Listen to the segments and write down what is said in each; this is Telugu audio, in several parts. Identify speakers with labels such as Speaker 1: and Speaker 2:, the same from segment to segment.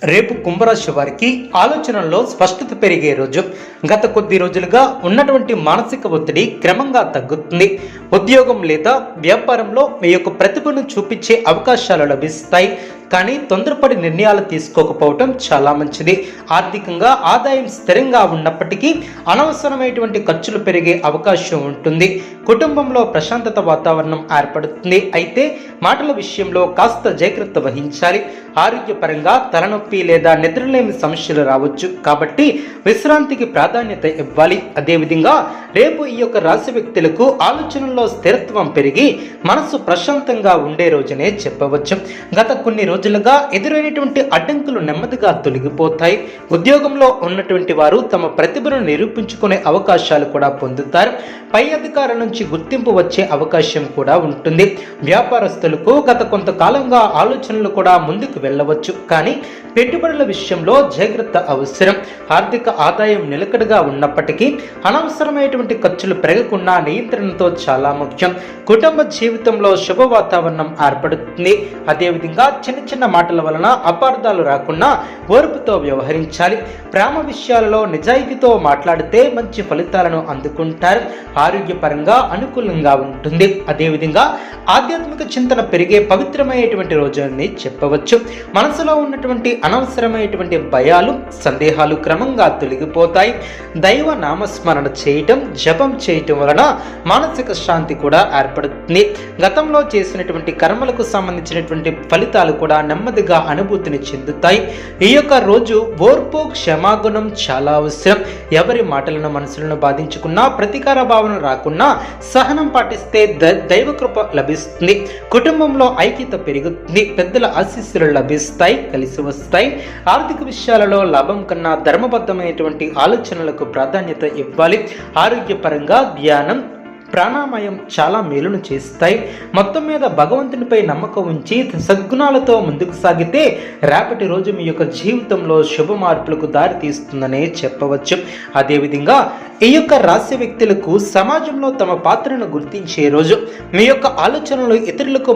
Speaker 1: రేపు కుంభరాశి వారికి ఆలోచనల్లో స్పష్టత పెరిగే రోజు. గత కొద్ది రోజులుగా ఉన్నటువంటి మానసిక ఒత్తిడి క్రమంగా తగ్గుతుంది. ఉద్యోగం లేదా వ్యాపారంలో మీ యొక్క ప్రతిభను చూపించే అవకాశాలు లభిస్తాయి. కానీ తొందరపడి నిర్ణయాలు తీసుకోకపోవటం చాలా మంచిది. ఆర్థికంగా ఆదాయం స్థిరంగా ఉన్నప్పటికీ అనవసరమైనటువంటి ఖర్చులు పెరిగే అవకాశం ఉంటుంది. కుటుంబంలో ప్రశాంతత వాతావరణం ఏర్పడుతుంది. అయితే మాటల విషయంలో కాస్త జాగ్రత్త వహించాలి. ఆరోగ్యపరంగా తలనొప్పి లేదా నిద్రలేమి సమస్యలు రావచ్చు, కాబట్టి విశ్రాంతికి ప్రాధాన్యత ఇవ్వాలి. అదేవిధంగా రేపు ఈ యొక్క రాశి వ్యక్తులకు ఆలోచనల్లో స్థిరత్వం పెరిగి మనసు ప్రశాంతంగా ఉండే రోజునే చెప్పవచ్చు. గత కొన్ని రోజులుగా ఎదురైనటువంటి అడ్డంకులు నెమ్మదిగా తొలగిపోతాయి. ఉద్యోగంలో ఉన్నటువంటి వారు తమ ప్రతిభను నిరూపించుకునే అవకాశాలు కూడా పొందుతారు. పై అధికారుల నుంచి గుర్తింపు వచ్చే అవకాశం కూడా ఉంటుంది. వ్యాపారస్తులకు గత కొంతకాలంగా ఆలోచనలు కూడా ముందుకు వెళ్ళవచ్చు, కానీ పెట్టుబడుల విషయంలో జాగ్రత్త అవసరం. ఆర్థిక ఆదాయం నిలకడగా ఉన్నప్పటికీ అనవసరమైనటువంటి ఖర్చులు పెరగకుండా నియంత్రణతో చాలా ముఖ్యం. కుటుంబ జీవితంలో శుభ వాతావరణం ఏర్పడుతుంది. అదేవిధంగా చిన్న చిన్న మాటల వలన అపార్థాలు రాకుండా ఓర్పుతో వ్యవహరించాలి. ప్రేమ విషయాలలో నిజాయితీతో మాట్లాడితే మంచి ఫలితాలను అందుకుంటారు. ఆరోగ్యపరంగా అనుకూలంగా ఉంటుంది. అదేవిధంగా ఆధ్యాత్మిక చింతన పెరిగే పవిత్రమైనటువంటి రోజు అని చెప్పవచ్చు. మనసులో ఉన్నటువంటి అనవసరమైనటువంటి భయాలు, సందేహాలు క్రమంగా తొలగిపోతాయి. దైవ నామస్మరణ చేయటం, జపం చేయటం వలన మానసిక శాంతి కూడా ఏర్పడుతుంది. గతంలో చేసినటువంటి కర్మలకు సంబంధించినటువంటి ఫలితాలు కూడా నెమ్మదిగా అనుభూతిని చెందుతాయి. ఈ యొక్క రోజు ఓర్పు, క్షమాగుణం చాలా అవసరం. ఎవరి మాటలను మనసులను బాధించుకున్నా ప్రతీకార భావన రాకుండా సహనం పాటిస్తే దైవకృప లభిస్తుంది. కుటుంబంలో ఐక్యత పెరుగుతుంది. పెద్దల ఆశీస్సులు లభిస్తాయి, కలిసి వస్తాయి. ఆర్థిక విషయాలలో లాభం కన్నా ధర్మబద్ధమైనటువంటి ఆలోచనలకు ప్రాధాన్యత ఇవ్వాలి. ఆరోగ్యపరంగా ధ్యానం, ప్రాణాయామం చాలా మేలును చేస్తాయి. మొత్తం మీద భగవంతునిపై నమ్మకం ఉంచి సద్గుణాలతో ముందుకు సాగితే రేపటి రోజు మీ యొక్క జీవితంలో శుభ మార్పులకు దారి తీస్తుందనే చెప్పవచ్చు. అదేవిధంగా ఈ యొక్క రాశి వ్యక్తులకు సమాజంలో తమ పాత్రను గుర్తించే రోజు. మీ యొక్క ఆలోచనలు ఇతరులకు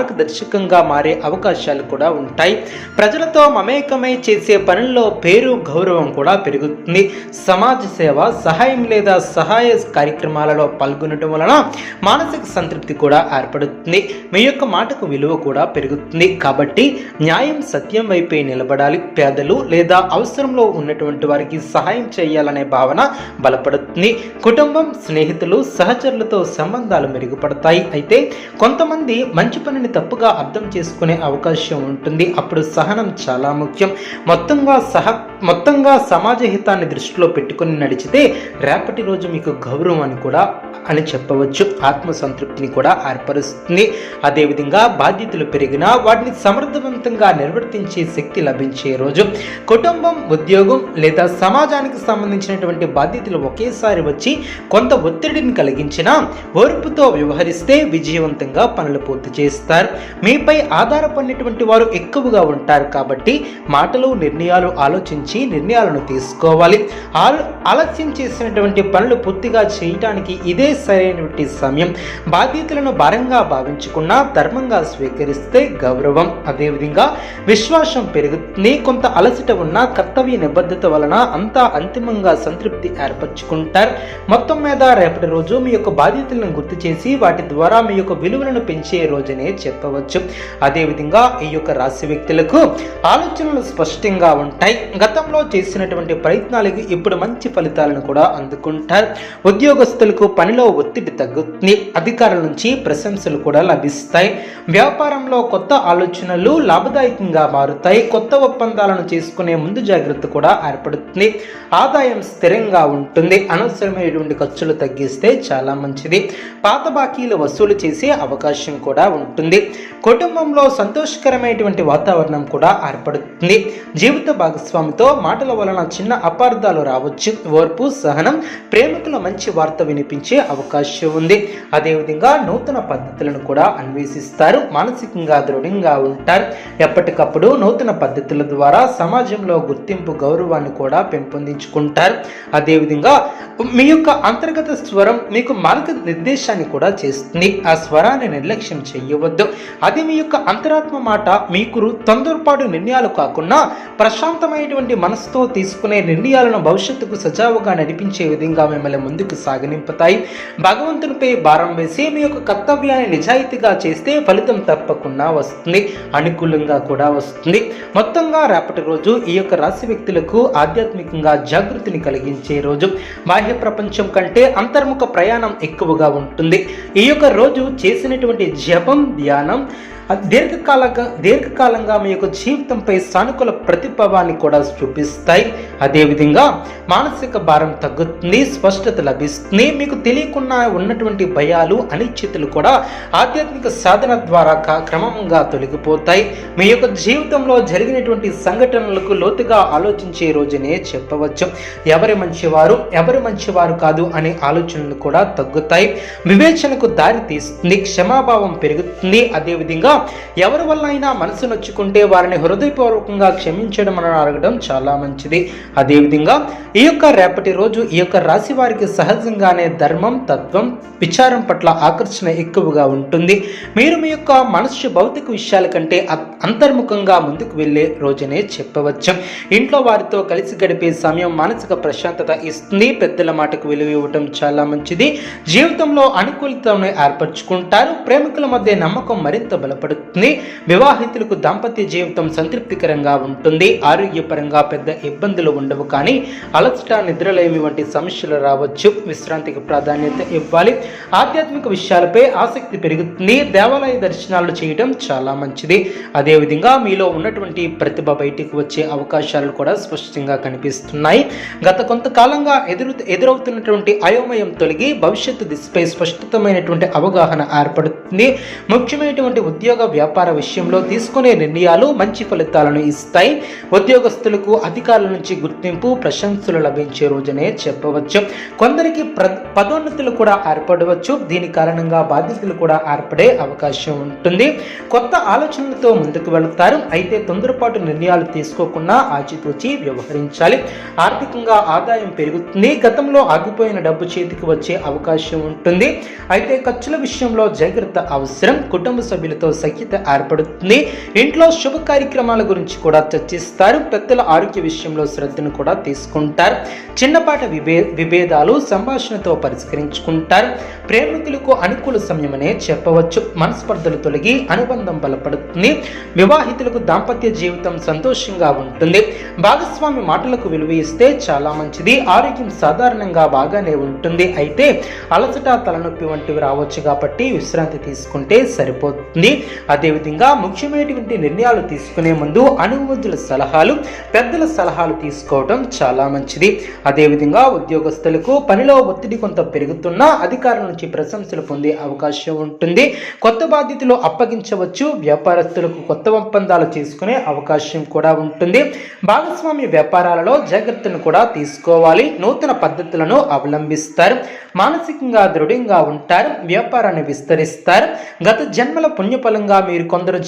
Speaker 1: మార్గదర్శకంగా మారే అవకాశాలు కూడా ఉంటాయి. ప్రజలతో మమేకమై చేసే పనుల్లో పేరు, గౌరవం కూడా పెరుగుతుంది. సమాజ సేవ, సహాయం లేదా సహాయ కార్యక్రమాలలో పాల్గొనడం వలన మానసిక సంతృప్తి కూడా ఏర్పడుతుంది. మీ యొక్క మాటకు విలువ కూడా పెరుగుతుంది. కాబట్టి న్యాయం, సత్యం వైపే నిలబడాలి. పేదలు లేదా అవసరంలో ఉన్నటువంటి వారికి సహాయం చేయాలనే భావన బలపడుతుంది. కుటుంబం, స్నేహితులు, సహచరులతో సంబంధాలు మెరుగుపడతాయి. అయితే కొంతమంది మంచి పనిని తప్పుగా అర్థం చేసుకునే అవకాశం ఉంటుంది. అప్పుడు సహనం చాలా ముఖ్యం. మొత్తంగా సమాజ హితాన్ని దృష్టిలో పెట్టుకుని నడిచితే రేపటి రోజు మీకు గౌరవాన్ని కూడా అని చెప్పవచ్చు. ఆత్మసంతృప్తిని కూడా ఏర్పరుస్తుంది. అదేవిధంగా బాధ్యతలు పెరిగినా వాటిని సమర్థవంతంగా నిర్వర్తించే శక్తి లభించే రోజు. కుటుంబం, ఉద్యోగం లేదా సమాజానికి సంబంధించినటువంటి బాధ్యతలు ఒకేసారి వచ్చి కొంత ఒత్తిడిని కలిగించినా ఓర్పుతో వ్యవహరిస్తే విజయవంతంగా పనులు పూర్తి చేస్తారు. మీపై ఆధారపడినటువంటి వారు ఎక్కువగా ఉంటారు, కాబట్టి మాటలు, నిర్ణయాలు ఆలోచించి నిర్ణయాలను తీసుకోవాలి. ఆలస్యం చేసినటువంటి పనులు పూర్తిగా చేయటానికి ఇదే సరైనటువంటి సమయం. బాధ్యతలను భారంగా భావించకుండా ధర్మంగా స్వీకరిస్తే గౌరవం, అదేవిధంగా విశ్వాసం పెరుగుతుంది. కొంత అలసట ఉన్న కర్తవ్య నిబద్ధత వలన అంతా అంతిమంగా సంతృప్తి ఏర్పరచుకుంటారు. మొత్తం మీద రేపటి రోజు మీ యొక్క బాధ్యతలను గుర్తు చేసి వాటి ద్వారా మీ యొక్క విలువలను పెంచే రోజునే చెప్పవచ్చు. అదేవిధంగా ఈ యొక్క రాశి వ్యక్తులకు ఆలోచనలు స్పష్టంగా ఉంటాయి. గతంలో చేసినటువంటి ప్రయత్నాలకు ఇప్పుడు మంచి ఫలితాలను కూడా అందుకుంటారు. ఉద్యోగస్తులకు పనిలో ఒత్తిడి తగ్గుతుంది. అధికారుల నుంచి ప్రశంసలు కూడా లభిస్తాయి. వ్యాపారంలో కొత్త ఆలోచనలు లాభదాయకంగా మారుతాయి. కొత్త ఒప్పందాలను చేసుకునే ముందు జాగ్రత్త కూడా ఏర్పడుతుంది. ఆదాయం స్థిరంగా ఉంటుంది. అనవసరమైనటువంటి ఖర్చులు తగ్గిస్తే చాలా మంచిది. పాత బాకీలు వసూలు చేసే అవకాశం కూడా ఉంటుంది. కుటుంబంలో సంతోషకరమైనటువంటి వాతావరణం కూడా ఏర్పడుతుంది. జీవిత భాగస్వామితో మాటల వలన చిన్న అపార్థాలు రావచ్చు. ఓర్పు, సహనం ప్రేమికుల మంచి వార్త వినిపించే అవకాశం ఉంది. అదేవిధంగా నూతన పద్ధతులను కూడా అన్వేషిస్తారు. మానసికంగా దృఢంగా ఉంటారు. ఎప్పటికప్పుడు నూతన పద్ధతుల ద్వారా సమాజంలో గుర్తింపు, గౌరవాన్ని కూడా పెంపొందించుకుంటారు. అదేవిధంగా మీ యొక్క అంతర్గత స్వరం మీకు మార్గనిర్దేశాన్ని కూడా చేస్తుంది. ఆ స్వరాన్ని నిర్లక్ష్యం చేయవద్దు. అది మీ యొక్క అంతరాత్మ మాట. మీకు తొందరపాటు నిర్ణయాలు కాకుండా ప్రశాంతమైనటువంటి మనసుతో తీసుకునే నిర్ణయాలను భవిష్యత్తుకు సజావుగా నడిపించే విధంగా మిమ్మల్ని ముందుకు సాగనింపుతాయి. భగవంతునిపై భారం వేసి మీ యొక్క కర్తవ్యాన్ని నిజాయితీగా చేస్తే ఫలితం తప్పకుండా వస్తుంది, అనుకూలంగా కూడా వస్తుంది. మొత్తంగా రేపటి రోజు ఈ యొక్క రాశి వ్యక్తులకు ఆధ్యాత్మికంగా జాగృతిని కలిగించే రోజు. బాహ్య ప్రపంచం కంటే అంతర్ముఖ ప్రయాణం ఎక్కువగా ఉంటుంది. ఈ యొక్క రోజు చేసినటువంటి జపం, ధ్యానం దీర్ఘకాలంగా మీ యొక్క జీవితంపై సానుకూల ప్రతిభావాన్ని కూడా చూపిస్తాయి. అదేవిధంగా మానసిక భారం తగ్గుతుంది, స్పష్టత లభిస్తుంది. మీకు తెలియకుండా ఉన్నటువంటి భయాలు, అనిశ్చితులు కూడా ఆధ్యాత్మిక సాధన ద్వారా క్రమంగా తొలగిపోతాయి. మీ యొక్క జీవితంలో జరిగినటువంటి సంఘటనలకు లోతుగా ఆలోచించే రోజునే చెప్పవచ్చు. ఎవరి మంచివారు కాదు అనే ఆలోచనలు కూడా తగ్గుతాయి. వివేచనకు దారి తీస్తుంది, క్షమాభావం పెరుగుతుంది. అదేవిధంగా ఎవరి వల్ల అయినా మనసు నొచ్చుకుంటే వారిని హృదయపూర్వకంగా క్షమించడం అని అడగడం చాలా మంచిది. అదేవిధంగా ఈ యొక్క రేపటి రోజు ఈ యొక్క రాశి వారికి సహజంగానే ధర్మం, తత్వం, విచారం పట్ల ఆకర్షణ ఎక్కువగా ఉంటుంది. మీరు మీ యొక్క మనసు భౌతిక విషయాల కంటే అంతర్ముఖంగా ముందుకు వెళ్ళే రోజునే చెప్పవచ్చు. ఇంట్లో వారితో కలిసి గడిపే సమయం మానసిక ప్రశాంతత ఇస్తుంది. పెద్దల మాటకు విలువ ఇవ్వటం చాలా మంచిది. జీవితంలో అనుకూలతను ఏర్పరచుకుంటారు. ప్రేమికుల మధ్య నమ్మకం మరింత బలపడుతుంది. వివాహితులకు దాంపత్య జీవితం సంతృప్తికరంగా ఉంటుంది. ఆరోగ్యపరంగా పెద్ద ఇబ్బందులు ఉండవు, కానీ అలసట, నిద్రలేమి వంటి సమస్యలు రావచ్చు. విశ్రాంతికి ప్రాధాన్యత ఇవ్వాలి. ఆధ్యాత్మిక విషయాలపై ఆసక్తి పెరుగుతుంది. దేవాలయ దర్శనాలు చేయడం చాలా మంచిది. అదేవిధంగా మీలో ఉన్నటువంటి ప్రతిభ బయటికి వచ్చే అవకాశాలు కూడా స్పష్టంగా కనిపిస్తున్నాయి. గత కొంతకాలంగా ఎదురవుతున్నటువంటి అయోమయం తొలగి భవిష్యత్తు దిశపై స్పష్టతమైనటువంటి అవగాహన ఏర్పడుతుంది. ముఖ్యమైనటువంటి ఉద్యోగ, వ్యాపార విషయంలో తీసుకునే నిర్ణయాలు మంచి ఫలితాలను ఇస్తాయి. ఉద్యోగస్తులకు అధికారుల నుంచి గుర్తింపు, ప్రశంసలు లభించే రోజునే చెప్పవచ్చు. కొందరికి పదోన్నతులు కూడా ఏర్పడవచ్చు. దీని కారణంగా బాధ్యతలు కూడా ఏర్పడే అవకాశం ఉంటుంది. కొత్త ఆలోచనలతో ముందుకు వెళతారు. అయితే తొందరపాటు నిర్ణయాలు తీసుకోకుండా ఆచితూచి వ్యవహరించాలి. ఆర్థికంగా ఆదాయం పెరుగుతుంది. గతంలో ఆగిపోయిన డబ్బు చేతికి వచ్చే అవకాశం ఉంటుంది. అయితే ఖర్చుల విషయంలో జాగ్రత్త అవసరం. కుటుంబ సభ్యులతో సఖ్యత ఏర్పడుతుంది. ఇంట్లో శుభ కార్యక్రమాల గురించి కూడా చర్చిస్తారు. పెద్దల ఆరోగ్య విషయంలో శ్రద్ధను కూడా తీసుకుంటారు. చిన్నపాటి విభేదాలు సంభాషణతో పరిష్కరించుకుంటారు. ప్రేమికులకు అనుకూల సమయమనే చెప్పవచ్చు. మనస్పర్ధలు తొలగి అనుబంధం బలపడుతుంది. వివాహితులకు దాంపత్య జీవితం సంతోషంగా ఉంటుంది. భాగస్వామి మాటలకు విలువ ఇస్తే చాలా మంచిది. ఆరోగ్యం సాధారణంగా బాగానే ఉంటుంది. అయితే అలసట, తలనొప్పి వంటివి రావచ్చు కాబట్టి విశ్రాంతి తీసుకుంటే సరిపోతుంది. అదేవిధంగా ముఖ్యమైనటువంటి నిర్ణయాలు తీసుకునే ముందు అనుభవజ్ఞుల సలహాలు, పెద్దల సలహాలు తీసుకోవడం చాలా మంచిది. అదేవిధంగా ఉద్యోగస్తులకు పనిలో ఒత్తిడి కొంత పెరుగుతున్నా అధికారుల నుంచి ప్రశంసలు పొందే అవకాశం ఉంటుంది. కొత్త బాధ్యతలు అప్పగించవచ్చు. వ్యాపారస్తులకు కొత్త ఒప్పందాలు చేసుకునే అవకాశం కూడా ఉంటుంది. భాగస్వామ్య వ్యాపారాలలో జాగ్రత్తను కూడా తీసుకోవాలి. నూతన పద్ధతులను అవలంబిస్తారు. మానసికంగా దృఢంగా ఉంటారు. వ్యాపారాన్ని విస్తరిస్తారు. గత జన్మల పుణ్యఫలంగా మీరు కొందరు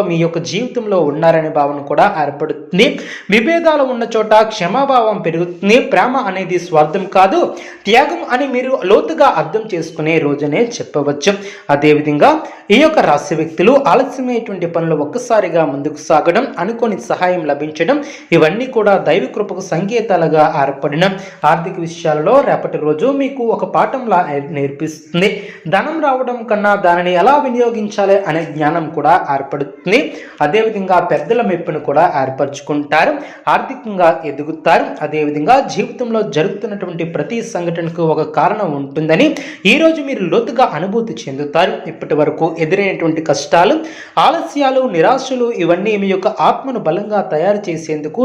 Speaker 1: మీ యొక్క జీవితంలో ఉన్నారనే భావన కూడా ఏర్పడుతుంది. విభేదాలు ఉన్న చోట క్షమాభావం పెరుగుతుంది. ప్రేమ అనేది స్వార్థం కాదు, త్యాగం అని మీరు లోతుగా అర్థం చేసుకునే రోజునే చెప్పవచ్చు. అదేవిధంగా ఈ యొక్క రాశి వ్యక్తులు ఆలస్యమైనటువంటి పనులు ఒక్కసారిగా ముందుకు సాగడం, అనుకోని సహాయం లభించడం, ఇవన్నీ కూడా దైవ కృపకు సంకేతాలుగా ఏర్పడిన ఆర్థిక విషయాలలో రేపటి రోజు మీకు ఒక పాఠంలా నేర్పిస్తుంది. ధనం రావడం కన్నా దానిని ఎలా వినియోగించాలి అనే జ్ఞానం కూడా ఏర్పడుతుంది. అదేవిధంగా పెద్దల మెప్పును కూడా ఏర్పరచుకుంటారు. ఆర్థికంగా ఎదుగుతారు. అదేవిధంగా జీవితంలో జరుగుతున్నటువంటి ప్రతి సంఘటనకు ఒక కారణం ఉంటుందని ఈరోజు మీరు లోతుగా అనుభూతి చెందుతారు. ఇప్పటి వరకు ఎదురైనటువంటి కష్టాలు, ఆలస్యాలు, నిరాశలు ఇవన్నీ మీ యొక్క ఆత్మను బలంగా తయారు చేసేందుకు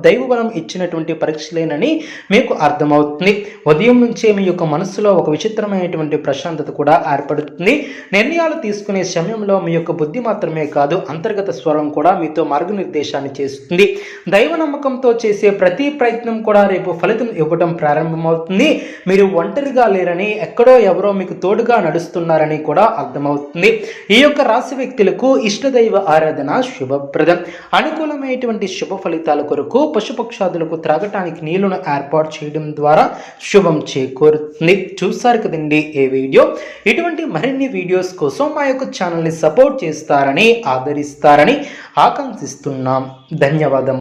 Speaker 1: దైవబలం ఇచ్చినటువంటి పరీక్షలేనని మీకు అర్థమవుతుంది. ఉదయం నుంచే మీ యొక్క మనస్సులో ఒక విచిత్రమైనటువంటి ప్రశాంతత కూడా ఏర్పడుతుంది. నిర్ణయాలు తీసుకునే సమయంలో మీ యొక్క బుద్ధి మాత్రమే కాదు, అంతర్గత స్వరం కూడా మీతో మార్గనిర్దేశాన్ని చేస్తుంది. దైవ నమ్మకంతో నమ్మకంతో చేసే ప్రతి ప్రయత్నం కూడా రేపు ఫలితం ఇవ్వడం ప్రారంభమవుతుంది. మీరు ఒంటరిగా లేరని, ఎక్కడో ఎవరో మీకు తోడుగా నడుస్తున్నారని కూడా అర్థమవుతుంది. ఈ యొక్క రాశి వ్యక్తులకు ఇష్టదైవ ఆరాధన శుభప్రదం. అనుకూలమైనటువంటి శుభ ఫలితాల కొరకు పశుపక్షాదులకు త్రాగటానికి నీళ్లను ఏర్పాటు చేయడం ద్వారా శుభం చేకూరుతుంది. చూసారు కదండి ఈ వీడియో. ఇటువంటి మరిన్ని వీడియోస్ కోసం మా యొక్క ఛానల్ని సపోర్ట్ చేస్తారని, ఆదరిస్తారని ఆకాంక్షిస్తున్నాం. ధన్యవాదం.